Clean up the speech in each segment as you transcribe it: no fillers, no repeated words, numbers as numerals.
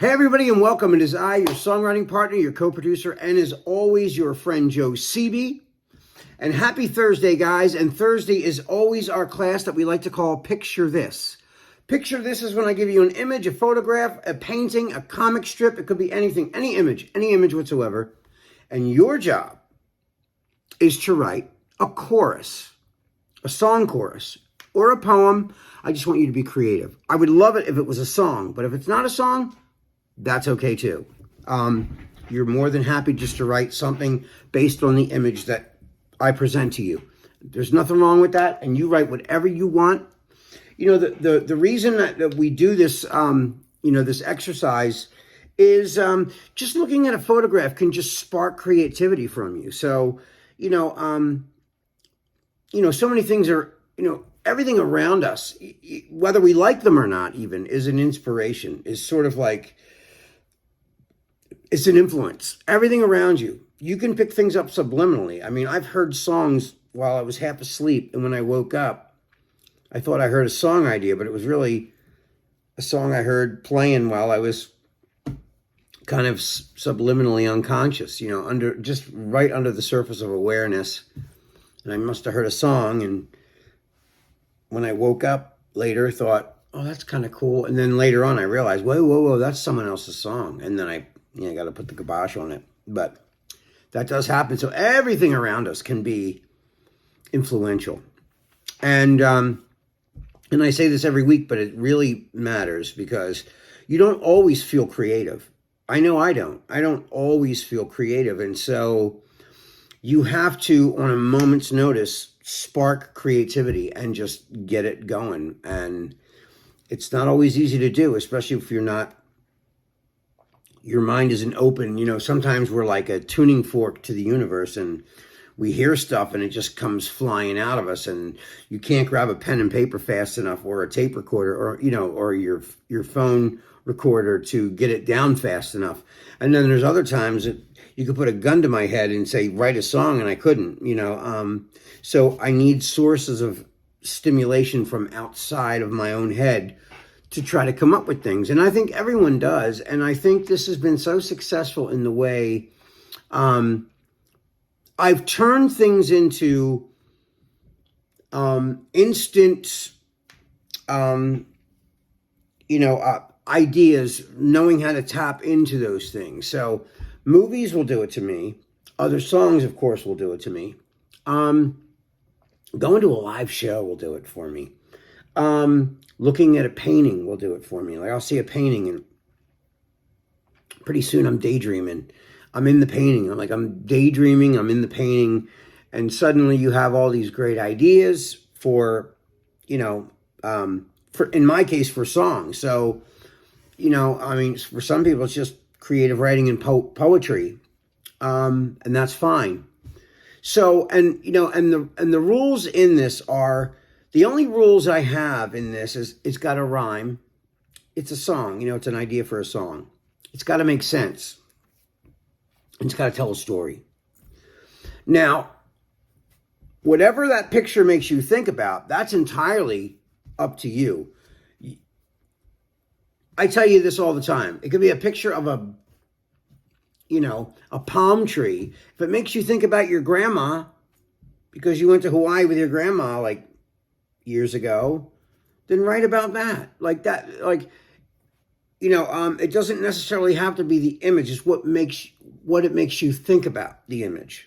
Hey everybody and welcome. It is I, your songwriting partner, your co-producer, and as always, your friend Joe Seeby. And happy Thursday, guys. And Thursday is always our class that we like to call Picture This. Picture This is when I give you an image, a photograph, a painting, a comic strip. It could be anything, any image whatsoever. And your job is to write a chorus, a song chorus, or a poem. I just want you to be creative. I would love it if it was a song, but if it's not a song, that's okay too. You're more than happy just to write something based on the image that I present to you. There's nothing wrong with that, and you write whatever you want. You know, the reason that we do this, this exercise is just looking at a photograph can just spark creativity from you. So, so many things are, everything around us, whether we like them or not even, is an inspiration, is sort of like, it's an influence. Everything around you. You can pick things up subliminally. I mean, I've heard songs while I was half asleep, and when I woke up, I thought I heard a song idea, but it was really a song I heard playing while I was kind of subliminally unconscious, right under the surface of awareness. And I must have heard a song, and when I woke up later, thought, oh, that's kind of cool. And then later on, I realized, whoa, that's someone else's song. And then I got to put the kibosh on it. But that does happen. So everything around us can be influential. And I say this every week, but it really matters because you don't always feel creative. I know I don't. I don't always feel creative. And so you have to, on a moment's notice, spark creativity and just get it going. And it's not always easy to do, especially if your mind isn't open. Sometimes we're like a tuning fork to the universe and we hear stuff and it just comes flying out of us and you can't grab a pen and paper fast enough or a tape recorder or your phone recorder to get it down fast enough. And then there's other times that you could put a gun to my head and say, write a song, and I couldn't, So I need sources of stimulation from outside of my own head to try to come up with things. And I think everyone does. And I think this has been so successful in the way I've turned things into instant, ideas, knowing how to tap into those things. So movies will do it to me. Other songs, of course, will do it to me. Going to a live show will do it for me. Looking at a painting will do it for me. Like I'll see a painting and pretty soon I'm daydreaming. I'm in the painting. I'm daydreaming. I'm in the painting. And suddenly you have all these great ideas for, in my case, for songs. So, for some people, it's just creative writing and poetry. And that's fine. So, and the rules in this are, the only rules I have in this is it's got to rhyme. It's a song, it's an idea for a song. It's got to make sense. It's got to tell a story. Now, whatever that picture makes you think about, that's entirely up to you. I tell you this all the time. It could be a picture of a palm tree. If it makes you think about your grandma, because you went to Hawaii with your grandma, years ago, then write about that. It doesn't necessarily have to be the image. It's what it makes you think about the image.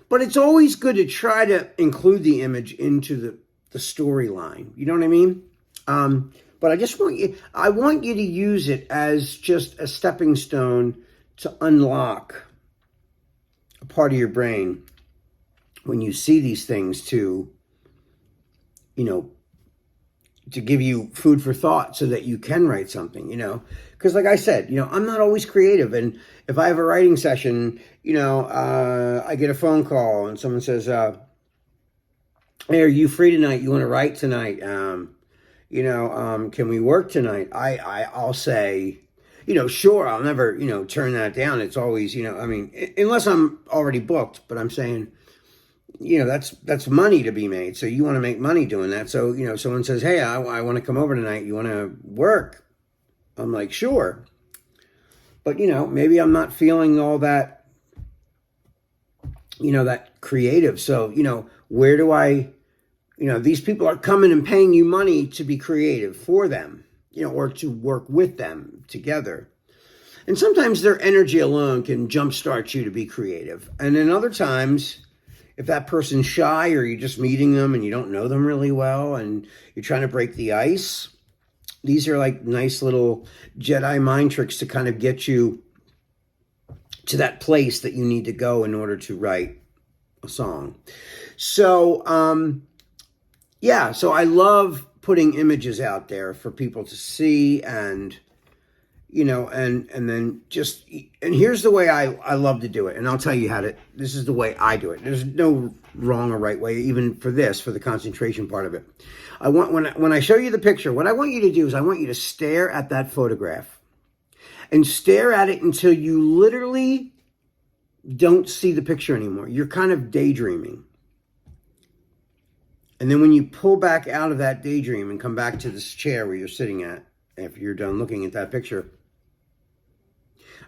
But it's always good to try to include the image into the storyline. You know what I mean? But I want you to use it as just a stepping stone to unlock a part of your brain when you see these things to give you food for thought so that you can write something, because like I said, I'm not always creative. And if I have a writing session, I get a phone call and someone says, hey, are you free tonight? You want to write tonight? Can we work tonight? I'll say, sure, I'll never, turn that down. It's always, unless I'm already booked, but I'm saying, that's money to be made. So you want to make money doing that. So, someone says, hey, I want to come over tonight. You want to work? I'm like, sure. But, maybe I'm not feeling all that, that creative. So, where do these people are coming and paying you money to be creative for them, or to work with them together. And sometimes their energy alone can jumpstart you to be creative. And then other times, if that person's shy or you're just meeting them and you don't know them really well and you're trying to break the ice, these are like nice little Jedi mind tricks to kind of get you to that place that you need to go in order to write a song. So, so I love putting images out there for people to see and, and then just, and here's the way I love to do it. And I'll tell you this is the way I do it. There's no wrong or right way, even for the concentration part of it. I want, when I show you the picture, what I want you to do is I want you to stare at that photograph and stare at it until you literally don't see the picture anymore. You're kind of daydreaming. And then when you pull back out of that daydream and come back to this chair where you're sitting at, after you're done looking at that picture,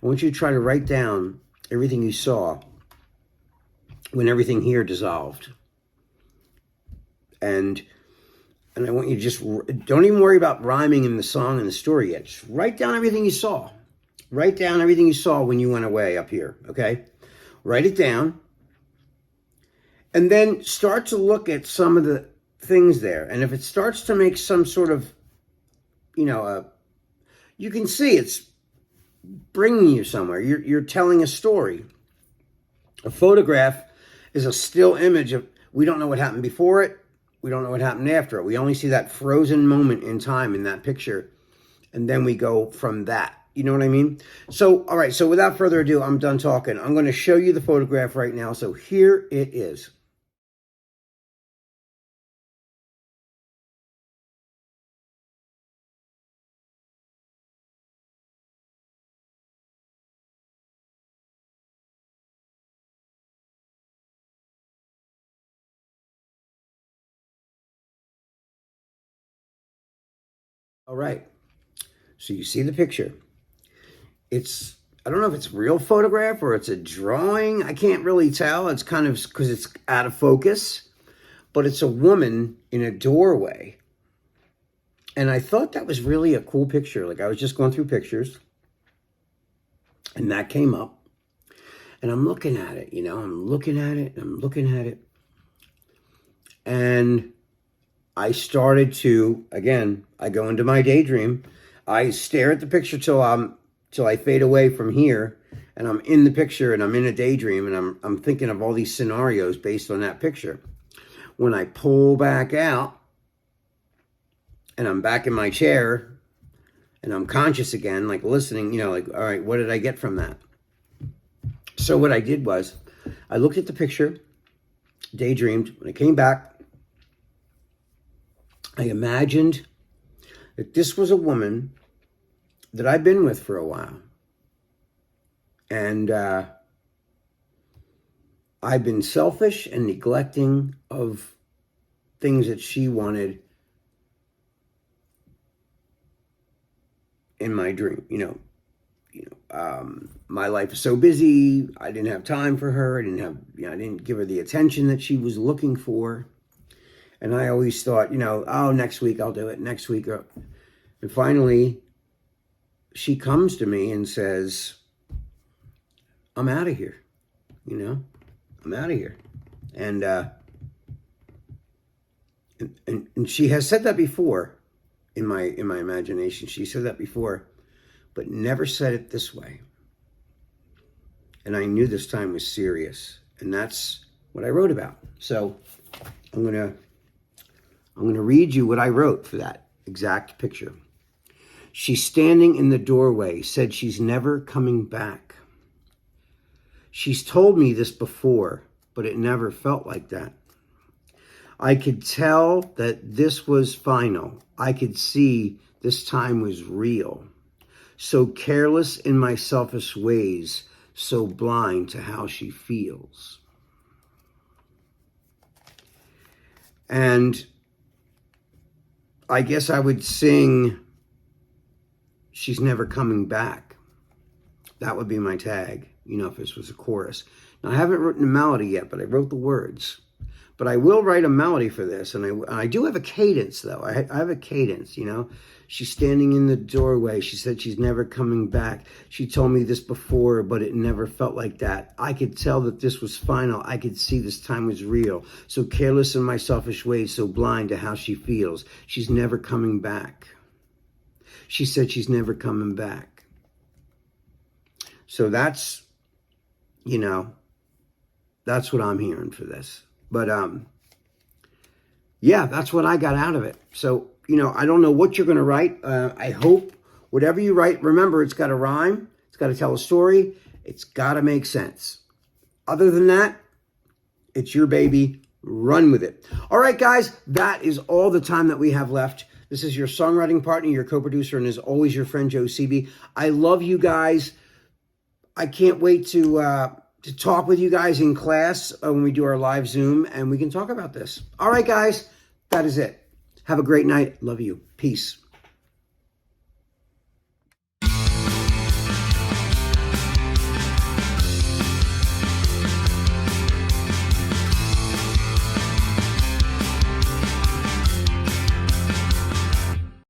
I want you to try to write down everything you saw when everything here dissolved. And I want you to just, don't even worry about rhyming in the song and the story yet. Just write down everything you saw. Write down everything you saw when you went away up here, okay? Write it down. And then start to look at some of the things there. And if it starts to make some sort of, you can see it's bringing you somewhere. You're telling a story. A photograph is a still image of, we don't know what happened before it. We don't know what happened after it. We only see that frozen moment in time in that picture. And then we go from that. You know what I mean? So, all right. So without further ado, I'm done talking. I'm going to show you the photograph right now. So here it is. All right. So you see the picture. I don't know if it's a real photograph or it's a drawing. I can't really tell. It's kind of because it's out of focus, but it's a woman in a doorway. And I thought that was really a cool picture. Like I was just going through pictures and that came up and I'm looking at it, I'm looking at it and I'm looking at it. And I started to, again, I go into my daydream. I stare at the picture till I fade away from here, and I'm in the picture and I'm in a daydream and I'm thinking of all these scenarios based on that picture. When I pull back out and I'm back in my chair and I'm conscious again, like listening, like, all right, what did I get from that? So what I did was I looked at the picture, daydreamed. When I came back, I imagined that this was a woman that I've been with for a while. And I've been selfish and neglecting of things that she wanted in my dream. My life is so busy. I didn't have time for her. I didn't give her the attention that she was looking for. And I always thought, oh, next week I'll do it. Next week. And finally, she comes to me and says, I'm out of here. I'm out of here. And she has said that before in my imagination. She said that before, but never said it this way. And I knew this time was serious. And that's what I wrote about. So I'm going to read you what I wrote for that exact picture. She's standing in the doorway, said she's never coming back. She's told me this before, but it never felt like that. I could tell that this was final. I could see this time was real. So careless in my selfish ways, so blind to how she feels. And I guess I would sing, she's never coming back. That would be my tag, you know, if this was a chorus. Now, I haven't written a melody yet, but I wrote the words. But I will write a melody for this, and I do have a cadence, though. I have a cadence, you know. She's standing in the doorway. She said she's never coming back. She told me this before, but it never felt like that. I could tell that this was final. I could see this time was real. So careless in my selfish ways, so blind to how she feels. She's never coming back. She said she's never coming back. So that's, you know, that's what I'm hearing for this. But, yeah, that's what I got out of it. So, you know, I don't know what you're going to write. I hope whatever you write, remember, it's got to rhyme. It's got to tell a story. It's got to make sense. Other than that, it's your baby. Run with it. All right, guys, that is all the time that we have left. This is your songwriting partner, your co-producer, and as always, your friend, Joe Sebi. I love you guys. I can't wait to talk with you guys in class when we do our live Zoom, and we can talk about this. All right, guys, that is it. Have a great night. Love you. Peace.